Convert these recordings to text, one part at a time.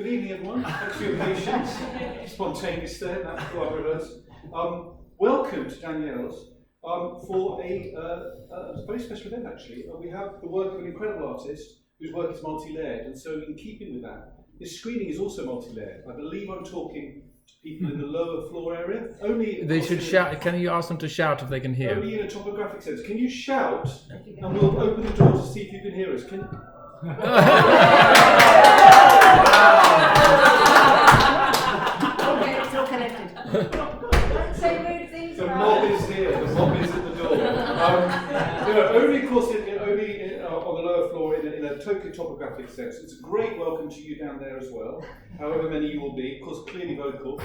Good evening, everyone. Thanks for your patience. Spontaneous there, that's quite reverse. Welcome to Danielle's for a very special event, actually. We have the work of an incredible artist whose work is multi-layered, and so in keeping with that, this screening is also multi-layered. I believe I'm talking to people in the lower floor area. Only they should shout. Can you ask them to shout if they can hear? Only in a topographic sense. Can you shout, and we'll open the door to see if you can hear us? Can... Okay, it's all connected. Say rude things. The mob is here. The mob is at the door. Only, of course, on the lower floor in a totally topographic sense. It's a great welcome to you down there as well. However many you will be, of course, clearly vocal.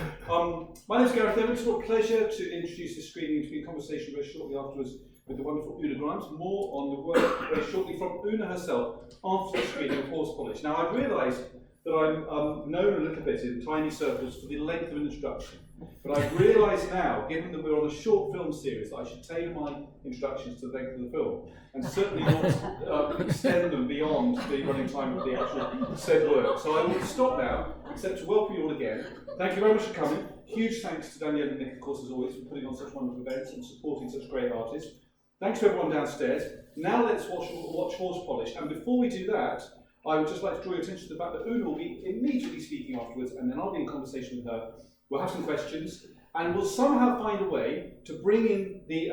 My name is Gareth Evans. It's a plesure to introduce this screening to be in conversation very shortly afterwards with the wonderful Oona Grimes. More on the work very shortly from Oona herself after the screening of Horsepolish. Now, I've realised that I'm known a little bit in tiny circles for the length of an introduction. But I've realised now, given that we're on a short film series, that I should tailor my introductions to the length of the film, and certainly not extend them beyond the running time of the actual said work. So I will stop now, except to welcome you all again. Thank you very much for coming. Huge thanks to Danielle and Nick, of course, as always, for putting on such wonderful events and supporting such great artists. Thanks to everyone downstairs. Now let's watch Horsepolish, and before we do that, I would just like to draw your attention to the fact that Oona will be immediately speaking afterwards, and then I'll be in conversation with her. We'll have some questions, and we'll somehow find a way to bring in the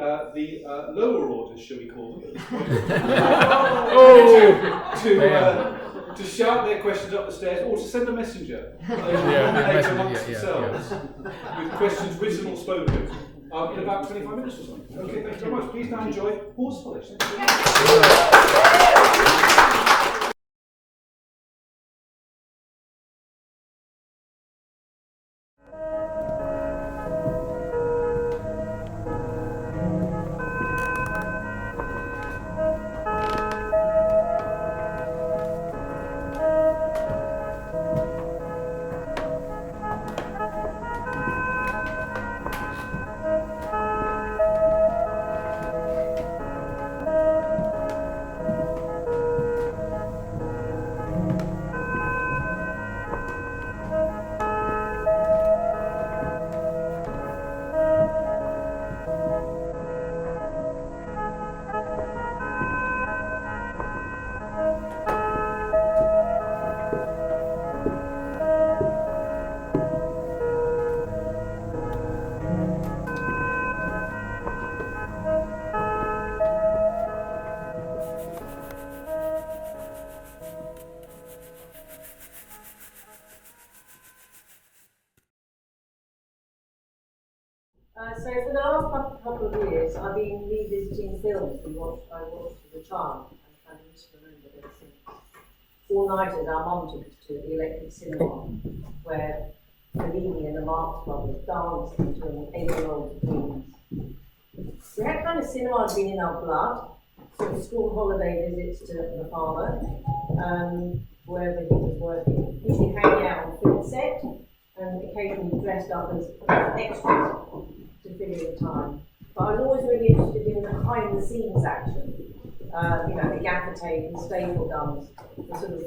lower orders, shall we call them, to shout their questions up the stairs, or to send a messenger amongst themselves with questions written or spoken in about 25 minutes or something. Okay, thank you very much. Please now enjoy Horsepolish. So for the last couple of years, I've been revisiting films I watched as a child, and kind of misremembered ever since. All-nighters our mum took us to the Electric Cinema, where Fellini and the Marx Brothers danced into an 8-year-old dreams. So that kind of cinema had been in our blood, sort of school holiday visits to the farmer, wherever he was working. Usually hanging out on film set, and occasionally dressed up as extras to fill in the time. But I was always really interested in the behind-the-scenes action. The gaffer tape and staple guns, the sort of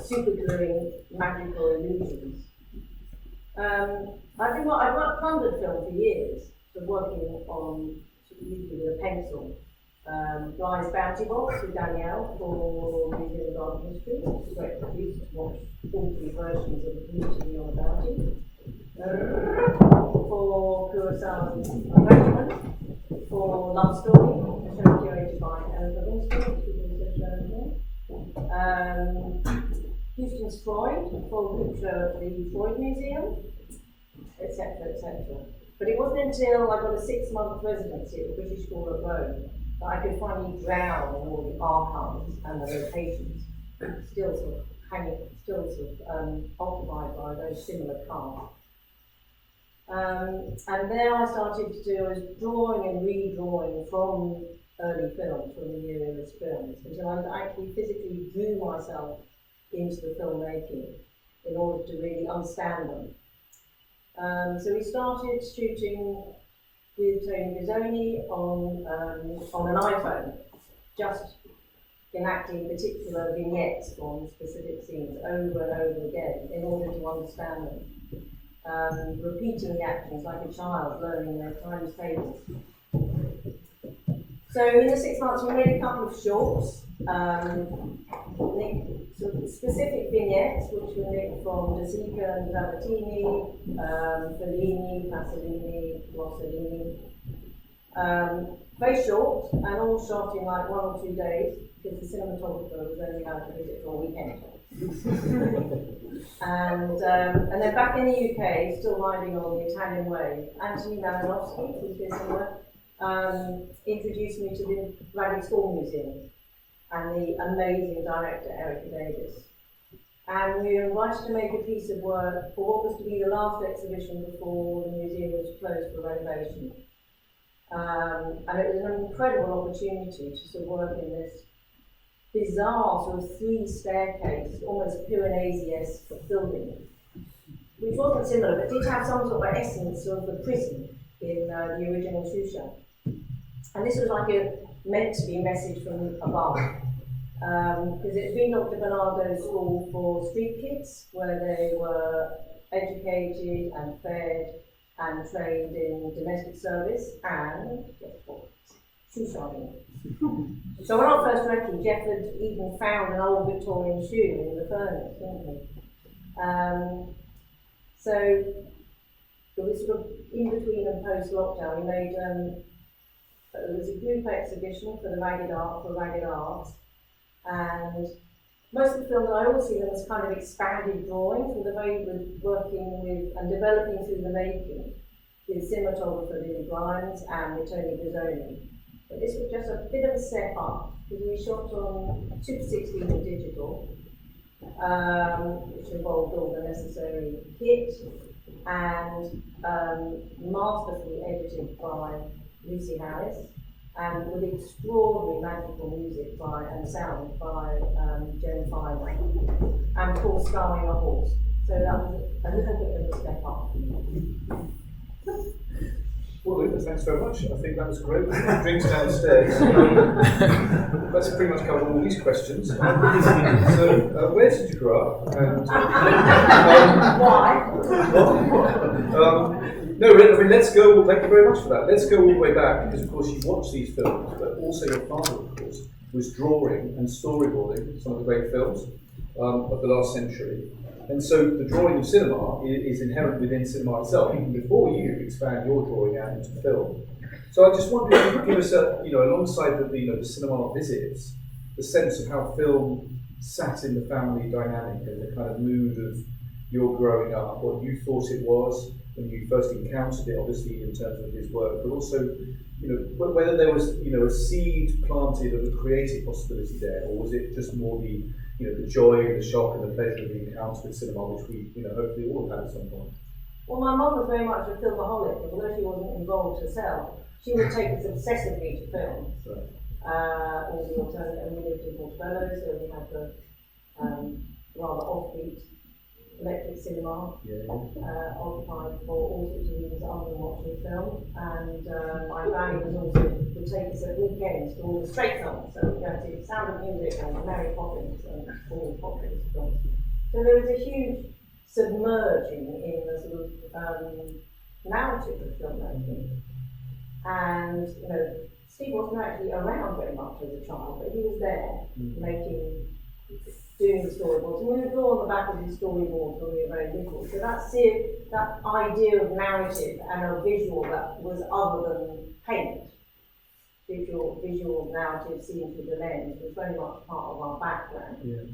super gluing magical illusions. I've worked funded film for years, so working on usually with a pencil. Bligh's Bounty Box with Danielle for Museum of Art and History. It's a great produce to watch all 3 versions of the Beauty on the Bounty. For Kurosawa's Regiment, for Love Story, a show curated by Ellen Livingston, which was also shown here. Houston's Freud, for the Freud Museum, etc., etc. But it wasn't until I got a 6-month residency at the British School of Rome that I could finally drown in all the archives and the locations, still occupied by those similar casts. And then I started to do drawing and redrawing from early films, from the neorealist films, until I actually physically drew myself into the filmmaking in order to really understand them. So we started shooting with Tony Bizzoni on an iPhone, just enacting particular vignettes from specific scenes over and over again in order to understand them. Repeating the actions like a child learning their times tables. So in the 6 months we made a couple of shorts, sort of specific vignettes which were nicked from Sica and Zavattini, Fellini, Pasolini, Rossellini. Very short and all shot in like 1 or 2 days because the cinematographer was only allowed to visit for a weekend. and then back in the UK, still riding on the Italian wave, Anthony Malinowski, who's here somewhere, introduced me to the Raleigh School Museum and the amazing director Erica Davis. And we were invited to make a piece of work for what was to be the last exhibition before the museum was closed for renovation. And it was an incredible opportunity to sort of work in this bizarre sort of 3-staircase, almost Piranesi-esque building, which wasn't similar, but did have some sort of essence of the prison in the original Shusha. And this was like meant to be a message from above, because it had been Dr. Barnardo's school for street kids, where they were educated and fed and trained in domestic service and, guess what, shoe-shining. So when I first reckoned, Jeff had even found an old Victorian shoe in the furnace, didn't he? So it was sort of in between and post-lockdown. We made there was a group exhibition for the Ragged Art, and most of the films I always see them as kind of expanded drawing from the way we're working with and developing through the making with cinematographer Lily Grimes and with Tony Bizzoni. But this was just a bit of a step up because we shot on Super 16 and digital, which involved all the necessary kit and masterfully edited by Lucy Harris, and with extraordinary magical music and sound by Joan Filer, and of course starring a horse. So that was a little bit of a step up. Well, Oona, thanks very much. I think that was great. Drinks downstairs. That's pretty much covered all these questions. So, where did you grow up? And, Why? No, I mean, let's go. Thank you very much for that. Let's go all the way back because, of course, you watched these films, but also your father, of course, was drawing and storyboarding some of the great films of the last century. And so the drawing of cinema is inherent within cinema itself, even before you expand your drawing out into film. So I just wondered if you could give us alongside the cinema visits, the sense of how film sat in the family dynamic and the kind of mood of your growing up, what you thought it was when you first encountered it, obviously in terms of his work, but also, whether there was, a seed planted of a creative possibility there, or was it just more the joy and the shock and the pleasure of the encounter with cinema, which we, hopefully all have had at some point? Well, my mum was very much a filmaholic, although she wasn't involved herself. She would take us obsessively to films. Right. All the alternative, and we lived in Portobello, so we had the rather offbeat electric cinema, occupied for all sorts of reasons other than watching film. And my granny would take us at weekends to all the straight films, so we'd go to Sound of Music and Mary Poppins and all the Poppins films. So there was a huge submerging in the sort of narrative of filmmaking. And Steve wasn't actually around very much as a child, but he was there doing the storyboards. And we would draw on the back of his storyboards when we were very little. So that idea of narrative and a visual that was other than paint, visual narrative seen through the lens, was very much part of our background. Yeah.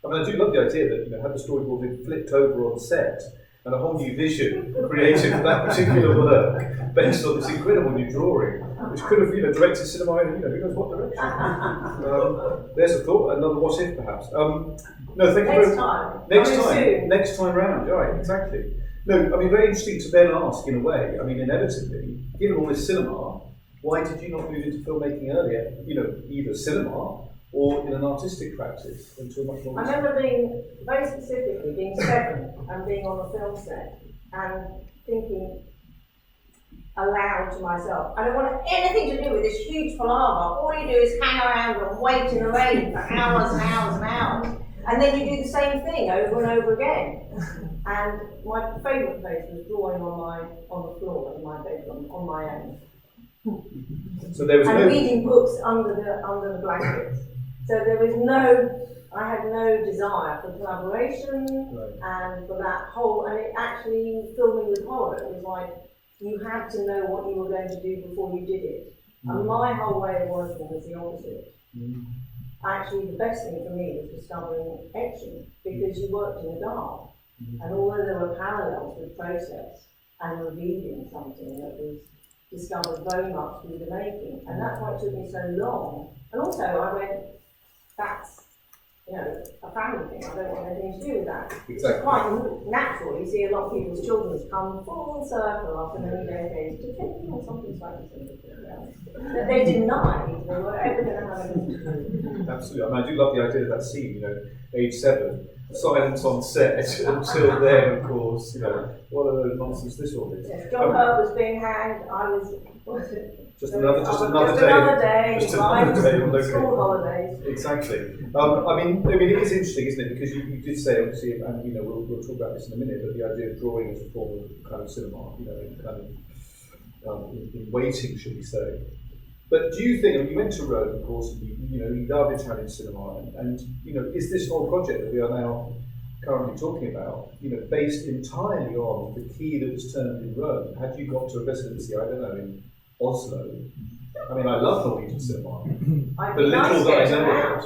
I mean, I do love the idea that had the storyboard been flipped over on set and a whole new vision created for that particular work based on this incredible new drawing, which could have directed cinema in who knows what direction. There's a thought, another what if perhaps. No, thank you very much. Next time round, right, exactly. No, I mean, very interesting to then ask in a way, I mean, inevitably, given all this cinema, why did you not move into filmmaking earlier? Either cinema or in an artistic practice until much more recently? I remember being 7 and being on a film set and thinking, allowed to myself. I don't want anything to do with this huge palaver. All you do is hang around and wait in the rain for hours and hours and hours. And then you do the same thing over and over again. And my favourite place was drawing on the floor in my bedroom, on my own. So there was and no reading books under the blankets. So there was I had no desire for collaboration, and for that whole, and it actually filled me with horror. It was like, you had to know what you were going to do before you did it. And my whole way of working was the opposite. Actually, the best thing for me was discovering etching, because you worked in the dark. And although there were parallels with process and revealing something that was discovered very much through the making, and that's why it took me so long. And also, I went, that's, a family thing. I don't want anything to do with that. Exactly. It's quite natural. You see a lot of people's children come full circle after many decades, depending on something slightly similar. That they denied they were ever going to have anything to do. Absolutely. I mean, I do love the idea of that scene, age 7, silence on set until then, of course, what a nonsense this all is. Yes, John Hurt was being hanged, I was, Just another day. Just another day, school holidays. Exactly. I mean, it is interesting, isn't it? Because you did say, obviously, and we'll talk about this in a minute, but the idea of drawing as a form of kind of cinema, in kind of in waiting, should we say? But do you think? I mean, you went to Rome, of course, and you love Italian cinema, and is this whole project that we are now currently talking about, based entirely on the key that was turned in Rome? Had you got to a residency, I don't know, in Oslo? I mean, I love Norwegian cinema. The little that I know about.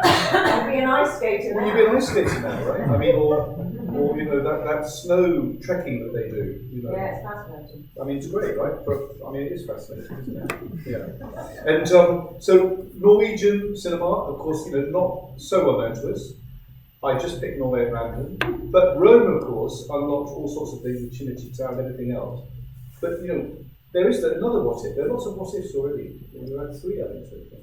I'd be an ice skater now. Well, you'd be an ice skater now, right? I mean, or that snow trekking that they do. Yeah, it's fascinating. I mean, it's great, right? But I mean, it is fascinating, isn't it? Yeah. And so Norwegian cinema, of course, not so well known to us. I just picked Norway at random, but Rome, of course, unlocked all sorts of things, the Cinecittà and everything else. But there is another what if. There are lots of what ifs already. There are 3, I think, so far.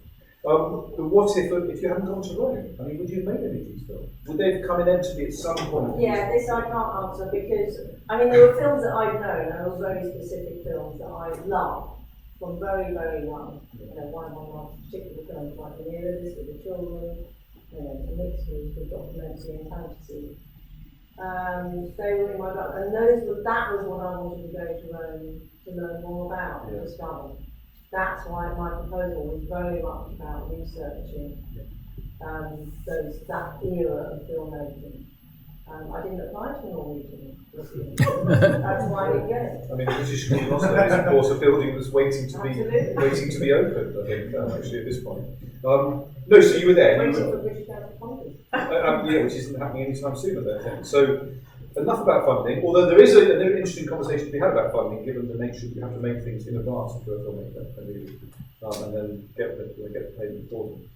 The what if you hadn't gone to Rome? I mean, would you have made any of these films? Would they have come inevitably at some point? Yeah, this I can't answer, because there were films that I've known, and there were very specific films that I loved from very, very young. One of my most particular films, like The This with the children, the mixed with documentary and fantasy. They were in my gut, and that was what I wanted to go to Rome to learn more about and discover. That's why my proposal was very much about researching that era of filmmaking. I didn't apply to Norwegian. That's why I didn't get it. I mean, the British School of Oslo is, of course, a building that's waiting to be opened, I think, actually, at this point. No, so you were there. Waiting for British Council. Yeah, which isn't happening anytime soon, I don't think. So, enough about funding, although there is an interesting conversation to be had about funding, given the nature you have to make things in advance for a filmmaker, and then get the payment for them.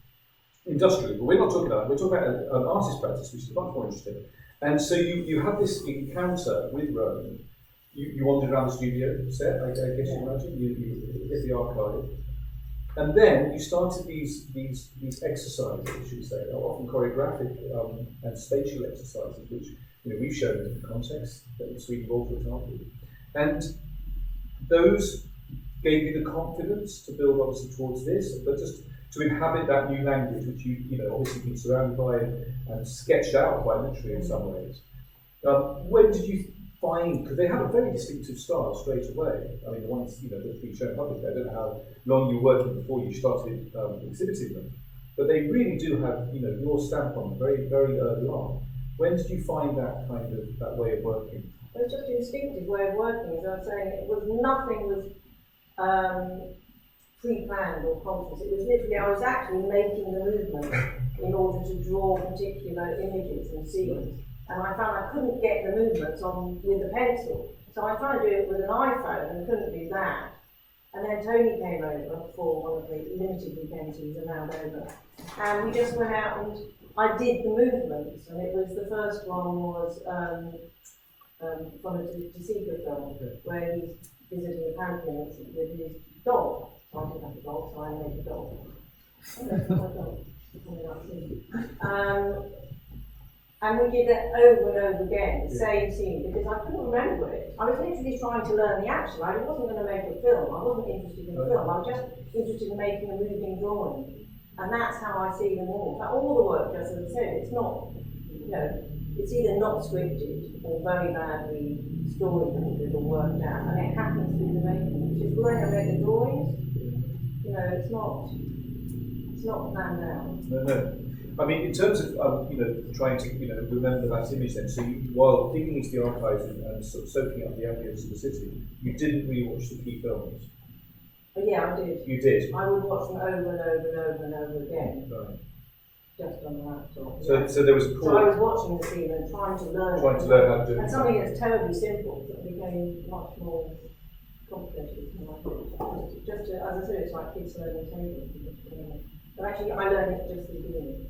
Industrially, but we're not talking about that, we're talking about an artist practice, which is much more interesting. And so you had this encounter with Rome. You wandered around the studio set, I guess you imagine, you hit the archive. And then you started these exercises, should we say, often choreographic and spatial exercises, which we've shown in different contexts, the Sweden Ball, for example. And those gave you the confidence to build obviously towards this, but just to inhabit that new language, which you obviously been surrounded by and sketched out quite literally in some ways. When did you find, because they have a very distinctive style straight away. I mean, the ones that's been shown publicly, I don't know how long you were working before you started exhibiting them, but they really do have your stamp on them very, very early on. When did you find that kind of that way of working? It was just an instinctive way of working. As I was saying, nothing was pre-planned or conscious. It was literally, I was actually making the movement in order to draw particular images and scenes. And I found I couldn't get the movements on with a pencil. So I tried to do it with an iPhone and couldn't do that. And then Tony came over for one of the limited weekends he was around over. And we just went out and I did the movements. And it was, the first one was from a Sica film, where he's visiting a pantry with his dog. So I didn't have a dog, so I made the dog. Oh, that's my dog. And we did it over and over again, the same scene, because I couldn't remember it. I was literally trying to learn the action. I wasn't going to make a film. I wasn't interested in a film. I was just interested in making a moving drawing. And that's how I see them all. In fact, all the work, just as I said, it's not, you know, it's either not scripted or very badly storyboarded or worked out. And it happens through the making, which is when I make the drawings. You know, it's not planned out. No. I mean, in terms of trying to remember that image, then. So while digging into the archives and sort of soaking up the ambience of the city, you didn't rewatch the key films. Yeah, I did. You did. I would watch them over and over and over and over again. Right. Just on the laptop. So there was a So I was watching the scene and trying to learn how to do it. And something that's terribly simple that became much more complicated than I thought. Just to, as I said, it's like kids learning table. But actually, I learned it just at the beginning.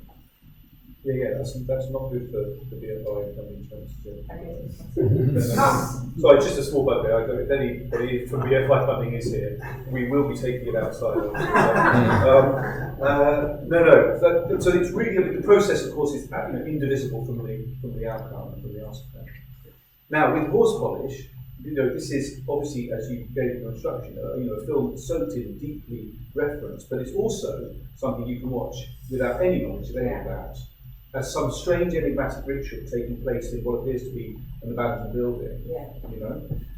Yeah, that's not good for BFI coming chances. I guess. Sorry, just a small bugbear. If anybody from BFI funding is here, we will be taking it outside. No. So it's really the process, of course, is indivisible from the outcome, from the artifact. Now with Horsepolish, this is obviously, as you gave your instruction, a film soaked in, deeply referenced, but it's also something you can watch without any knowledge of any of that, as some strange enigmatic ritual taking place in what appears to be an abandoned building.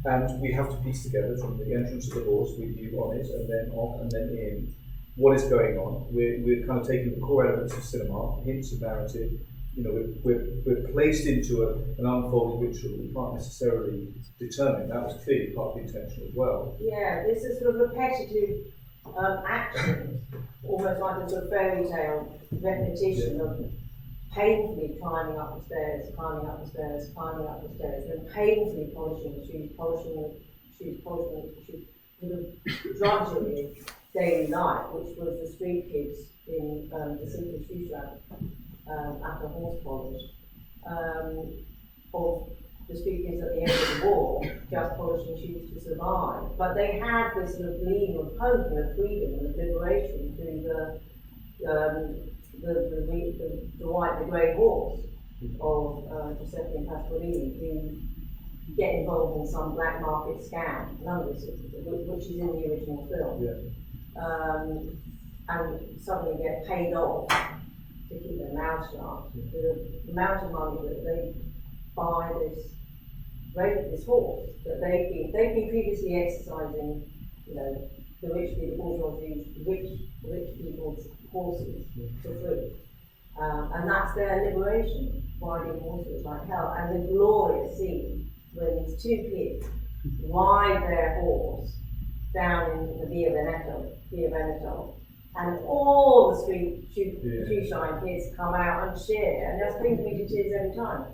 And we have to piece together from the entrance of the horse with you on it, and then off, and then in, what is going on. We're kind of taking the core elements of cinema, hints of narrative. We're placed into an unfolding ritual we can't necessarily determine. That was clearly part of the intention as well. Yeah, this is sort of repetitive action, almost like a sort of fairy tale repetition of painfully climbing up the stairs, then painfully polishing the shoes, with a drudgery of daily life, which was the street kids in the Sica shoe shop at the Horsepolish, of the street kids at the end of the war, just polishing shoes to survive. But they had this sort of gleam of hope and of freedom and of liberation through the white, the grey horse of Sisyphean Pasqualini, who get involved in some black market scam, which is in the original film, and suddenly get paid off to keep their mouths shut. The amount of money that they buy this horse that they've been previously exercising, the rich people's horses for free. And that's their liberation, riding horses like hell. And the glorious scene when these two kids ride their horse down in the Via Veneto, and all the street shoe shine kids come out and cheer, and just brings me to tears every time.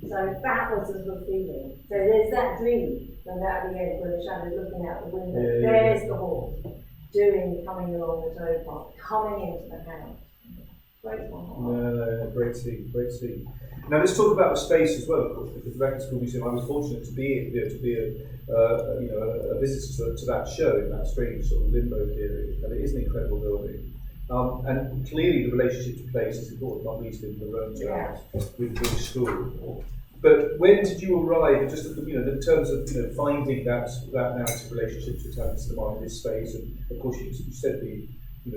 So that was the sort of feeling. So there's that dream, and at the end, when the shadow's looking out the window, there's the horse coming along the towpath, coming into the house. Great one. No, great scene. Now let's talk about the space as well, of course, because the Record School Museum, I was fortunate to be a visitor to that show in that strange sort of limbo period, and it is an incredible building. And clearly the relationship to place is important, not least in the Rome times with the British School. But when did you arrive, just in terms of finding that narrative relationship to Italian cinema in this space? And of course, you said the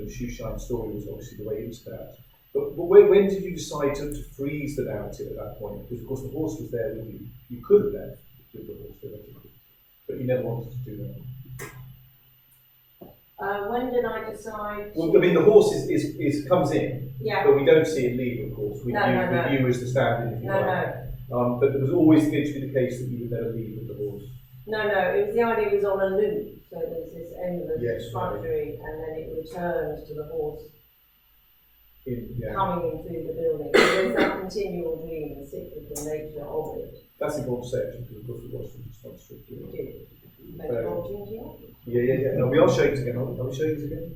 shoe shine story was obviously the way into that. But when did you decide to freeze the narrative at that point? Because of course the horse was there with you. You could have left with the horse theoretically, but you never wanted to do that. When did I decide? Well, I mean, the horse comes in, but we don't see it leave, of course. With you as the stand-in, if you like. But there was always going to be the case that you would never leave with the horse. No, it was the idea it was on a loop, so there's this endless trajectory, and then it returns to the horse coming in through the building. So there's that continual dream, the cyclical nature of it. That's important to say, actually, because of course it was the response to it. Yeah. No, we are showing it again, are we showing it again?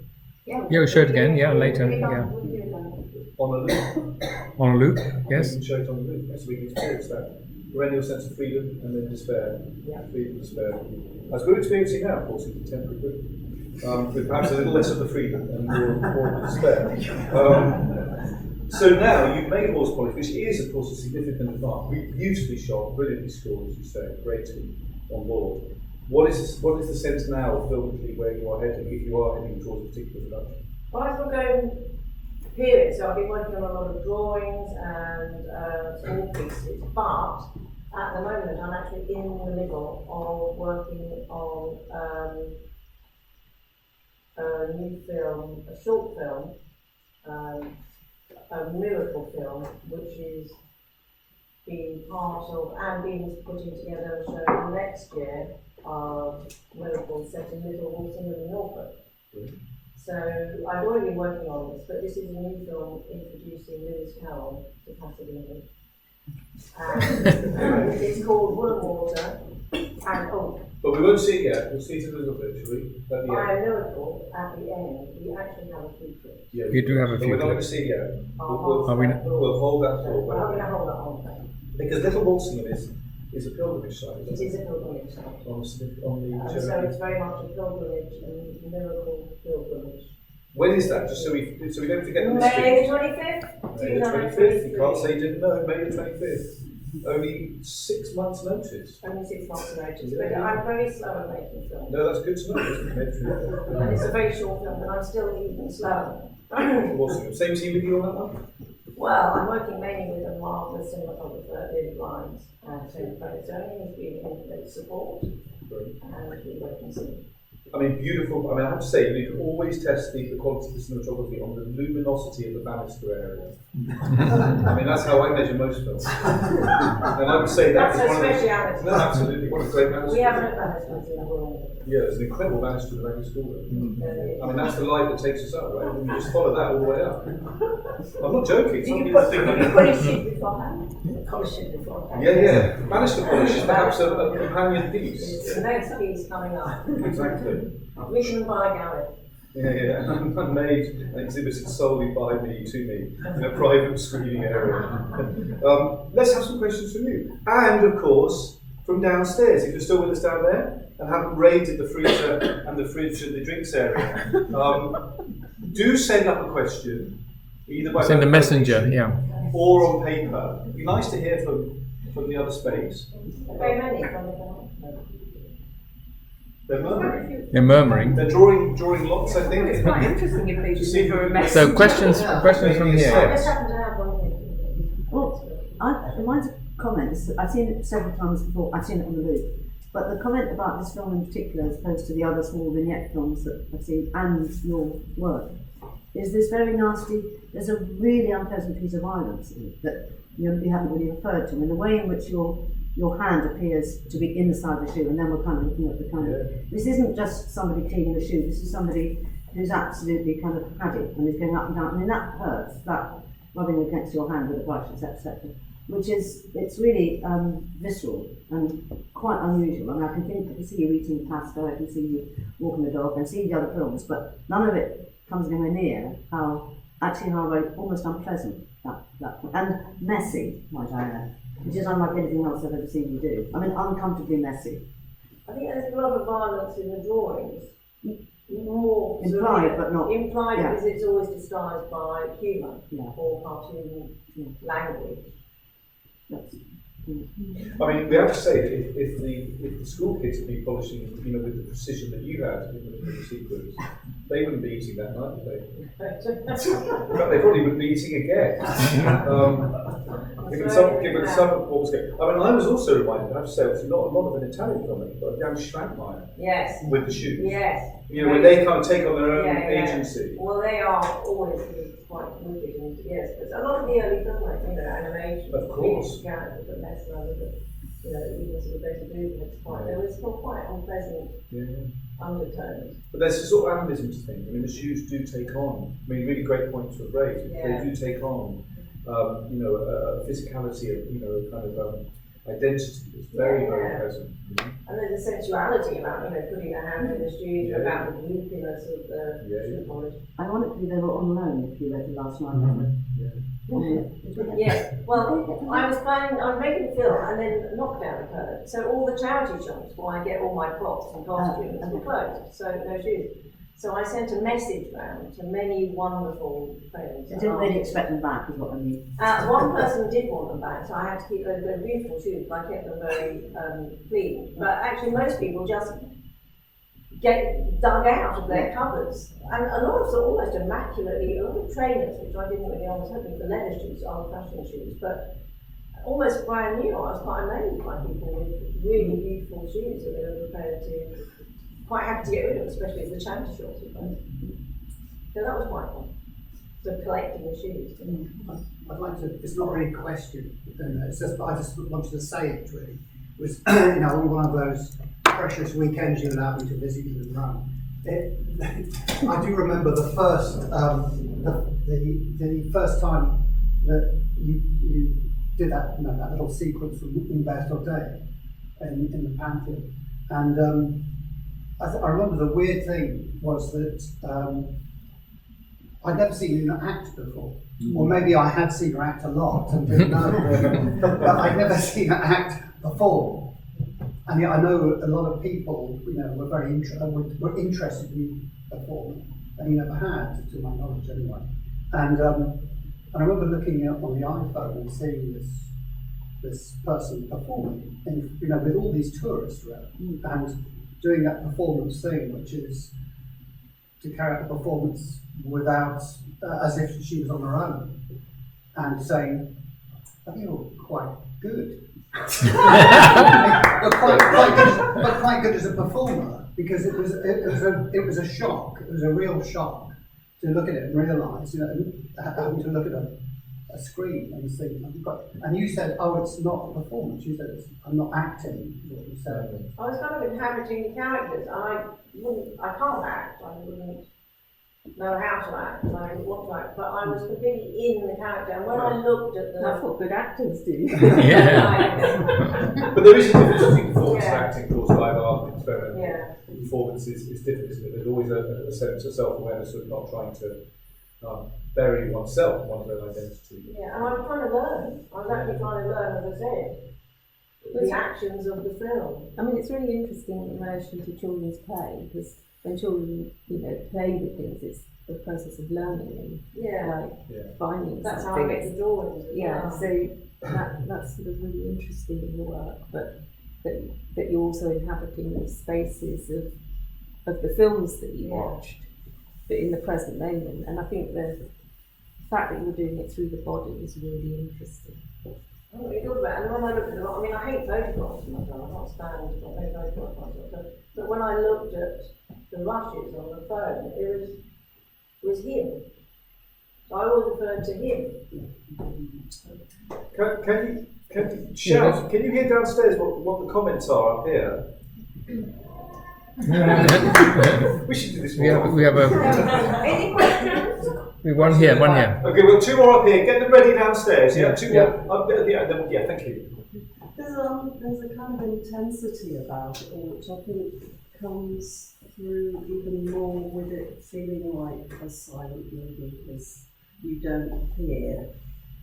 Yeah, we'll show it again, later. Yeah. On a loop. On a loop, yes. We can show it on the loop, so we can experience that perennial sense of freedom and then despair. Freedom, despair. As we're experiencing now, of course, in contemporary Britain, with perhaps a little less of the freedom and more of the despair. So now you've made Horsepolish, which is of course a significant advance. Beautifully shot, brilliantly scored, as you say, great team on board. What is the sense now, filmically, where you are heading, if you are heading towards a particular production? Well, I've been going period, so I've been working on a lot of drawings and small pieces, but at the moment I'm actually in the middle of working on a new film, a short film, a miracle film, which is being part of and being putting together a show next year of miracles set in Little Walsingham in Norfolk. So I've already been working on this, but this is a new film introducing Lewis Carroll to passive English. And it's called Wool Water. And but we won't see it yet. We'll see it a little bit, shall we? At the by end. a miracle, at the end, we actually have a few clips. Yeah, You do have a but few we're not going to clips. see it yet. We'll We'll hold that We're not thought. going to hold that on. Because Little Walsingham is a pilgrimage site, It isn't is a pilgrimage site. On the So it's very much a pilgrimage and miracle pilgrimage. When is that? Just so we don't forget the May mystery. the 25th? May the 25th. You can't say you didn't know. May the 25th. Only 6 months' notice. Only 6 months notice, but I'm very slow at making films. No, that's good to know. Isn't it? And it's a very short film, but I'm still even slower. Walsingham. Same team with you on that one? Well, I'm working mainly with a marvellous cinematographer, David Lyons, and Tony Tony has been in great support, Brilliant. and we've been working soon. I mean, beautiful. I mean, I have to say, you can always test the quality of the cinematography on the luminosity of the banister area. I mean, that's how I measure most films. And I would say That's that is a one of the... speciality. No, absolutely. What a great banister. We have no banisters in the world. Yeah, there's an incredible banister in the back of school. I mean, that's the light that takes us up, right? And you just follow that all the way up. I'm not joking. Some people think that... polish it beforehand? Polish it beforehand. Yeah. Banister polish is perhaps a companion piece. It's the next piece coming up. Exactly. Written by Gareth. Yeah. And made and exhibited solely by me, to me, in a private screening area. Let's have some questions from you. And, of course, from downstairs, if you're still with us down there and haven't raided the freezer and the fridge and the drinks area, do send up a question, either by Send a messenger, yeah. or on paper. It'd be nice to hear from the other space. Very many from the They're murmuring. They're murmuring. They're drawing lots, I think. It's quite interesting if they To just see leave her a who- message. So questions from I here. just happen to have one here. Well, mine's a comment. I've seen it several times before. I've seen it on the loop. But the comment about this film in particular, as opposed to the other small vignette films that I've seen, and your work, is this very nasty. There's a really unpleasant piece of violence in it that you haven't really referred to, and the way in which your hand appears to be inside the shoe, and then we're kind of looking at the kind of. This isn't just somebody cleaning the shoe. This is somebody who's absolutely kind of had it and is going up and down. I mean, that hurts. That rubbing against your hand with a brush, etc. Which is, it's really visceral and quite unusual. I mean, I can see you eating pasta, I can see you walking the dog, I can see the other films, but none of it comes anywhere near how very almost unpleasant that and messy, might I add, which is unlike anything else I've ever seen you do. I mean, uncomfortably messy. I think there's a lot of violence in the drawings. More Implied, but not. implied Yeah. because it's always disguised by humour Yeah. or cartoon language. That's, I mean, we have to say that if the school kids had been polishing, with the precision that you had in the sequence, they wouldn't be eating that night, would they? In fact, they probably wouldn't be eating again. Given some of what was going. I mean, I was also reminded. I have to say, it's a lot of an Italian film, but Jan Schrankmeyer Yes. with the shoes. Yes. When they kind of take on their own Yeah. agency. Well, they are always quite wicked, and yes, but a lot of the early film, animation. Of course. Characters, but less rather than, even sort of better movements. There was still quite unpleasant undertones. But there's a sort of animalism to think. I mean, the shoes do take on. I mean, really great point to have raised. Yeah. They do take on, a physicality of, a kind of identity that's very, very present. And there's a sensuality about, putting a hand in the shoes, about the loopiness of the shoe polish. ironically, they were on loan, if you read the last night. Yes, well, I was making a film and then lockdown occurred. So all the charity shops where I get all my props and costumes were closed, so no shoes. So I sent a message round to many wonderful friends. I didn't really expect them back, is what I mean. One person did want them back, so I had to keep those. They're beautiful shoes, but I kept them very clean. But actually, most people just get dug out of their cupboards, and a lot of them almost immaculately. A lot of trainers, which I didn't really understand, for leather shoes, old-fashioned shoes, but almost brand new. I was quite amazed by people with really beautiful shoes that they were prepared to. Quite happy to get rid of, especially as the charity shops. So that was quite fun. So collecting the shoes. I'd like to. It's not really a question. It's just. I just wanted to say it really. It was on one of those precious weekends you allowed me to visit you and run. I do remember the first the first time that you did that that little sequence from Umberto Day in the Pantheon, and. I remember the weird thing was that I'd never seen you act before. Or maybe I had seen her act a lot and didn't know. But I'd never seen her act before. And yet I know a lot of people, were very were interested in you performing, and you never had, to my knowledge anyway. And I remember looking on the iPhone and seeing this person performing, and with all these tourists around, and doing that performance thing, which is to carry out the performance without, as if she was on her own, and saying, I think you're quite good. but quite good as a performer, because it was a shock. It was a real shock to look at it and realise, having to look at a screen and think, and you said, oh, it's not a performance. You said, I'm not acting. What you said. I was kind of inhabiting the characters. I can't act. I wouldn't know how to act. And I didn't want to act, but I was completely in the character. And when I looked at the, That's what good actors do. But there is a difference between performance and acting, of course, live art, experiment. Yeah. Performance is different, isn't it? There's always a sense of self-awareness of not trying to bury oneself, one's own identity. Yeah, and I was trying to learn. I was actually trying to learn, as I said, the actions of the film. I mean, it's really interesting in relation to children's play, because when children, play with things, it's the process of learning and finding That's something. how I get the drawings. So that's sort of really interesting in your work, but that you're also inhabiting the spaces of the films that you watched, but in the present moment. And I think the fact that you're doing it through the body is really interesting. Oh, you talk about, and when I look at them, I hate photographs myself. I'm not standing for photographs myself. But when I looked at the rushes on the phone, it was him. So I always referred to him. Can you shout? Can you hear downstairs what the comments are up here? We should do this more. We have a Any questions? one here. Okay, well, two more up here. Get them ready downstairs. Yeah, two Yeah. more. Up there, yeah, thank you. There's a kind of intensity about it all, which I think comes through even more with it feeling like a silent movie, because you don't hear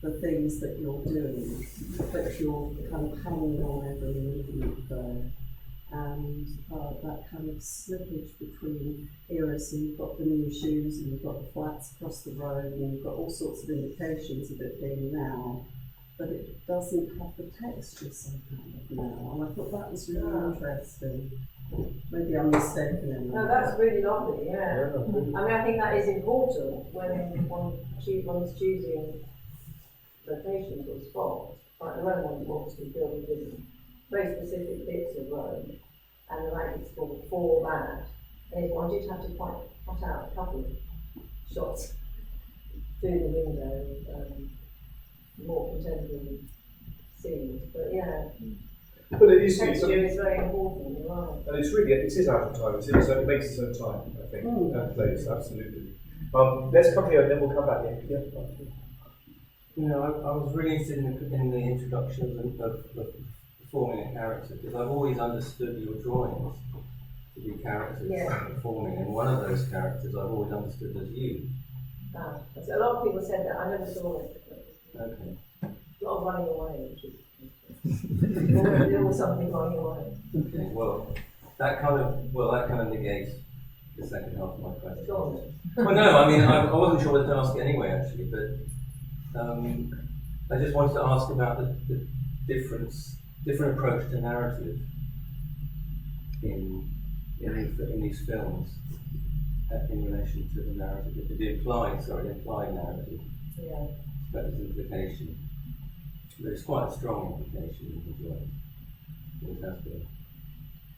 the things that you're doing, but you're kind of hanging on every movement there. And that kind of slippage between eras, and you've got the new shoes, and you've got the flats across the road, and you've got all sorts of indications of it being now, but it doesn't have the texture somehow of now. And I thought that was really interesting. Maybe I'm mistaken in that. No, that's really lovely, yeah. I think that is important when one's choosing locations or spots. Like the Reynolds obviously filmed in very specific bits of Rome, and the like it's called for that. And if one did have to cut out a couple of shots through the window, more contemporary scenes. But yeah, But it is, texture is very important, you're right. and it is out of time. It makes its own time, I think, and place, absolutely. Let's come here and then we'll come back. Yeah. I was really interested in the introduction of performing a character, because I've always understood your drawings to be characters performing, and one of those characters I've always understood as you. A lot of people said that. I never saw it. Okay. A lot of running away, which is there was something running away. Okay. Well, that kind of negates the second half of my question. Go on. Well, no, I mean, I wasn't sure whether to ask it anyway, actually, but I just wanted to ask about the different approach to narrative in these films in relation to the narrative, the implied narrative. Yeah. That is implication. But it's quite a strong implication in the work. It has been.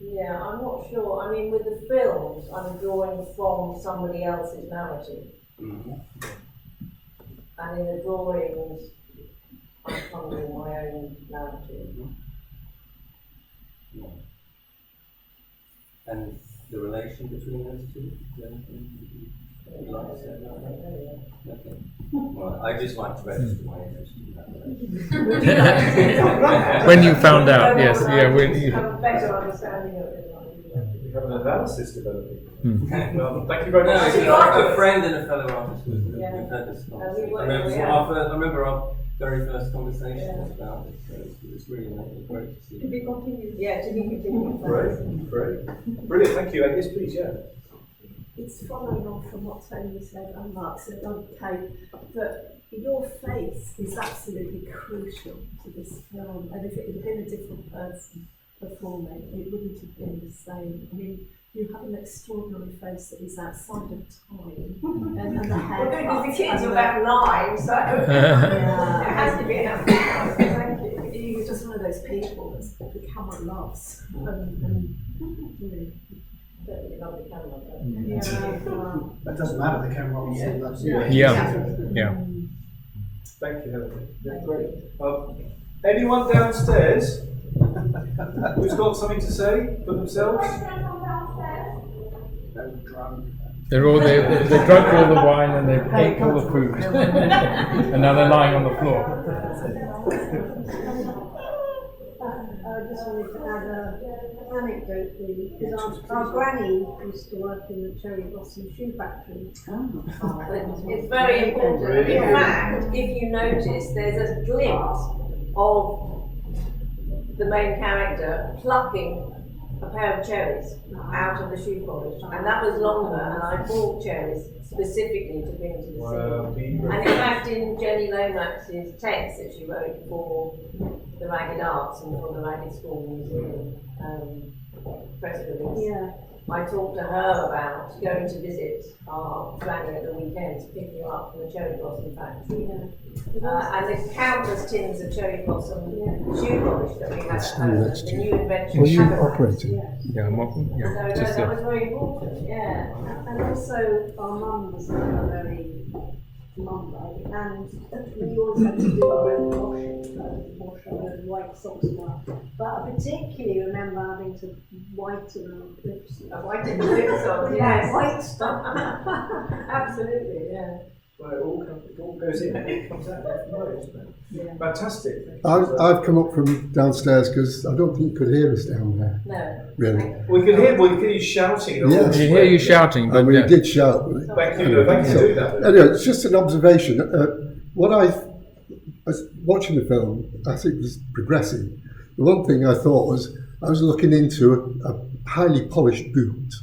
Yeah, I'm not sure. I mean, with the films, I'm drawing from somebody else's narrative. Mm-hmm. And in the drawings, I'm conjuring my own narrative. Yeah. And the relation between those two? Is there anything you'd like to say about that? Okay. Well, I just like to register my interest in that relation. When you found out, yes, yeah, when you. Have a better understanding of it. We have an analysis developing. Hmm. Thank you very No, much. it's a friend and a fellow artist. We've Yeah. had this we conversation. were- I remember our very first conversations about it, so it's really great to see. To be continued. Yeah, to be continued. Great. Brilliant, thank you. Yes, please, yeah. It's following on from what Tony said and Mark said on Kate, that your face is absolutely crucial to this film, and if it had been a different person performing, it wouldn't have been the same. I mean, you have an extraordinary face that is outside of time, and the hair. Well, because the kids are about 9, so it has to be enough. Thank you. You're just one of those people that the camera loves, and you know. Lovely camera. Yeah, That doesn't matter, the camera obviously loves you. Yeah. Thank you, Helen. Yeah, great. Anyone downstairs who's got something to say for themselves? They drank all the wine and they ate all the food, and now they're lying on the floor. I just wanted to add an anecdote really, because our granny used to work in the cherry blossom shoe factory. It's very important. Really? In fact, if you notice, there's a glimpse of the main character plucking a pair of cherries out of the shoe polish, and that was longer, and I bought cherries specifically to bring to the scene. And in fact, in Jenny Lomax's text that she wrote for the Ragged Arts and for the Ragged School Museum press release, I talked to her about going to visit our granny at the weekends, picking her up from the cherry blossom factory. And the countless tins of cherry blossom shoe polish that we had at home, the new invention. Were you Cataracts. operating? Yeah, I'm operating. So Yeah, no, just that was very important, yeah. And also, our mum was a very mum-like, and we always had to do our own washing, wash our own white socks now. But I particularly remember having to whiten our lips. Whiten the lips on, yes. White stuff. Absolutely, yeah. Well, it all goes in and it comes out left and right, isn't it? Yeah. Fantastic. I've come up from downstairs because I don't think you could hear us down there. No. Really? We can hear you shouting. Yes. We hear you shouting, but And we yeah. did shout. Thank you. Thank you for doing that. Anyway, it's just an observation. What I was watching the film, I think was progressive. The one thing I thought was I was looking into a highly polished boot.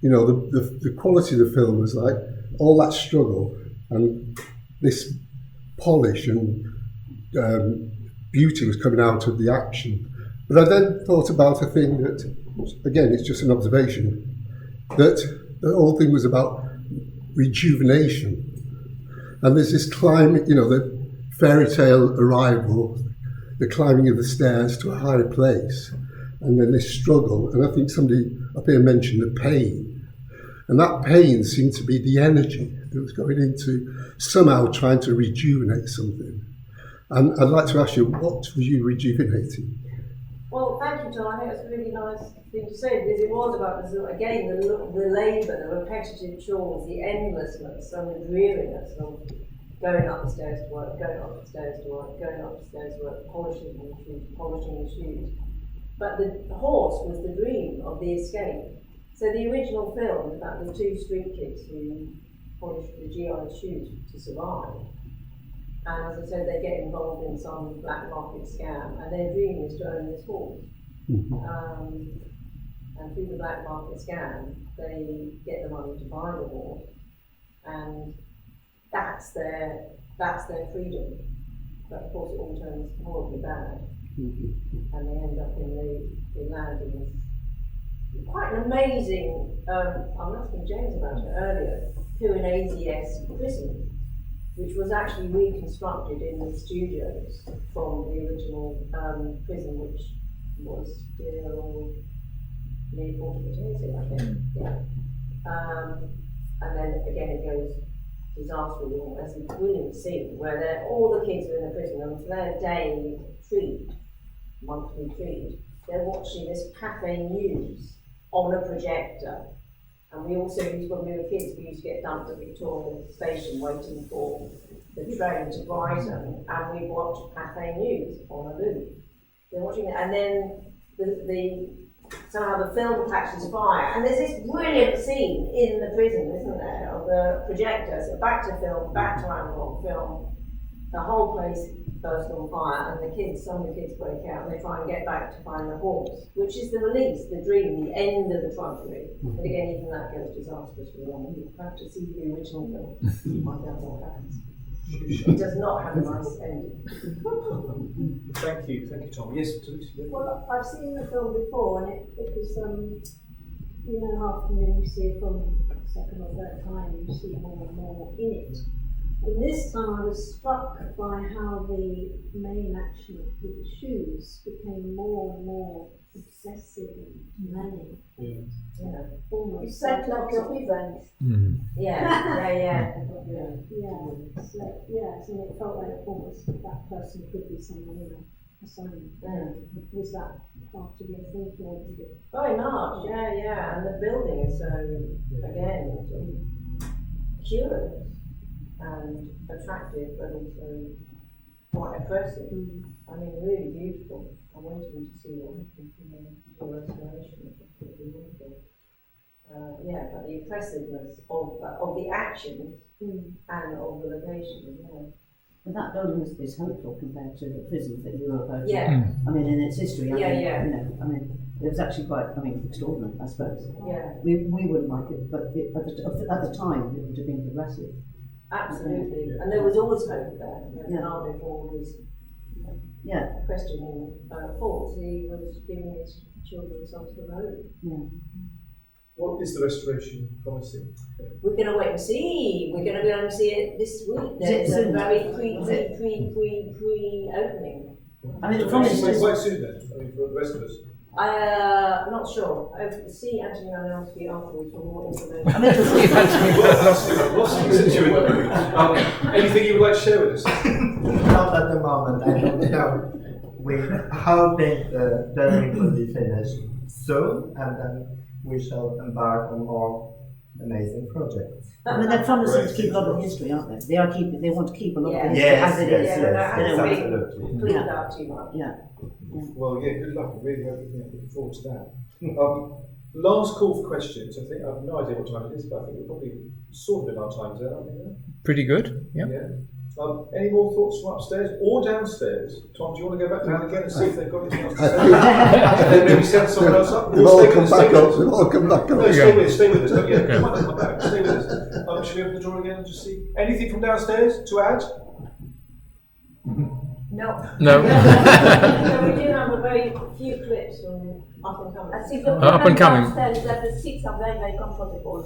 You know, the quality of the film was like all that struggle and this polish and beauty was coming out of the action. But I then thought about a thing that, again, it's just an observation, that the whole thing was about rejuvenation. And there's this climb, you know, the fairy tale arrival, the climbing of the stairs to a higher place, and then this struggle. And I think somebody up here mentioned the pain. And that pain seemed to be the energy that was going into somehow trying to rejuvenate something. And I'd like to ask you, what was you rejuvenating? Well, thank you, John. I think that's a really nice thing to say, because it was about, again, the labour, the repetitive chores, the endlessness and the dreariness of going up the stairs to work, going up the stairs to work, going up the stairs to work, polishing the shoes. But the horse was the dream of the escape. So the original film is about the two street kids who polished the GI's shoes to survive. And as I said, they get involved in some black market scam, and their dream is to own this horse. and through the black market scam, they get the money to buy the horse, and that's their freedom. But of course, it all turns horribly bad, and they end up they land in this quite an amazing. I was asking James about it earlier. Pyrenees-esque prison, which was actually reconstructed in the studios from the original prison, which was still near Fortaleza, I think. Yeah. And then again it goes disastrously wrong. There's a brilliant scene where all the kids are in the prison, and for their day treat, monthly treat, they're watching this cafe news on a projector. And we also used, when we were kids, we used to get dumped at Victoria Station waiting for the train to Brighton, and we'd watch Cafe News on a loop. They're watching it, and then somehow the film catches fire, and there's this brilliant scene in the prison, isn't there, of the projector. So back to film, back to analog film. The whole place burst on fire, and some of the kids break out, and they try and get back to find the horse, which is the release, the dream, the end of the tragedy. But again, even that goes disastrously wrong. You have to see the original film to find out what happens. It does not have a nice ending. Thank you, Tom. Yes, well, I've seen the film before, and it was, you know, how when you see it from second or third time, you see more and more in it. And this time I was struck by how the main action with the shoes became more and more obsessive and manic. Yeah. Almost. You said like a revenge. Yeah. So, yes, and it felt like almost that person could be someone in a assignment. Was that part of your thinking, or did it? Very much, yeah. And the building is so, again, sort of curious and attractive, but also quite oppressive. I mean, really beautiful. I'm waiting to see what happens in the restoration, which I think will be wonderful. But the oppressiveness of the actions and of the location as well. But that building is hopeful compared to the prisons that you were about to. Yeah. I mean, in its history, You know, it was actually quite, extraordinary, I suppose. Yeah. We wouldn't like it, but at the time, it would have been progressive. Absolutely. And there was always hope there. Barnardo, for all his questioning faults, he was giving his children onto the road. Yeah. What is the restoration promising? We're going to wait and see. We're going to go and see it this week. There's a very pre-opening. I mean, the promise is quite soon then. I mean, for the rest of us. I'm not sure. See Anthony Malinowski afterwards for more information. Anything you would like to share with us? Not at the moment. I don't know. We're hoping the building will be finished soon, and then we shall embark on more amazing projects. I mean, they're promising to keep a lot of history, aren't they? They want to keep a lot of history as it is. Yes, absolutely. Clean it out too much. Yeah. Well, good luck. I really hope looking forward to that. Last call for questions. I think I have no idea what time it is, but I think we're probably sort of in our time zone, aren't we? Pretty good, yeah. Any more thoughts from upstairs or downstairs? Tom, do you want to go back down again and see if they've got anything else to say? And then maybe send someone else up? They've all come back up. They've all come back up. No, stay with us. Don't come back. Stay with us. Should we open the door again and just see? Anything from downstairs to add? No. No. So we do have a very few clips from up and coming. I think the Up and coming. downstairs is that the seats are very, very comfortable.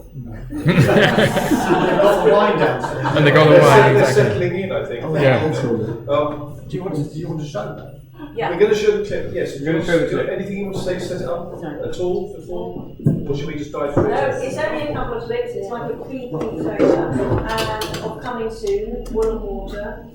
They've got the wine downstairs. And they got the wine, They're exactly. settling in, I think. Yeah. Do you want to show that? Yeah. We're going to show the clip. Yes, we're going to show the clip. Anything you want to say, set it up at all before? Or should we just dive through it? No, it's only a couple of clips. It's like a pre-trailer of coming soon, Wool and Water,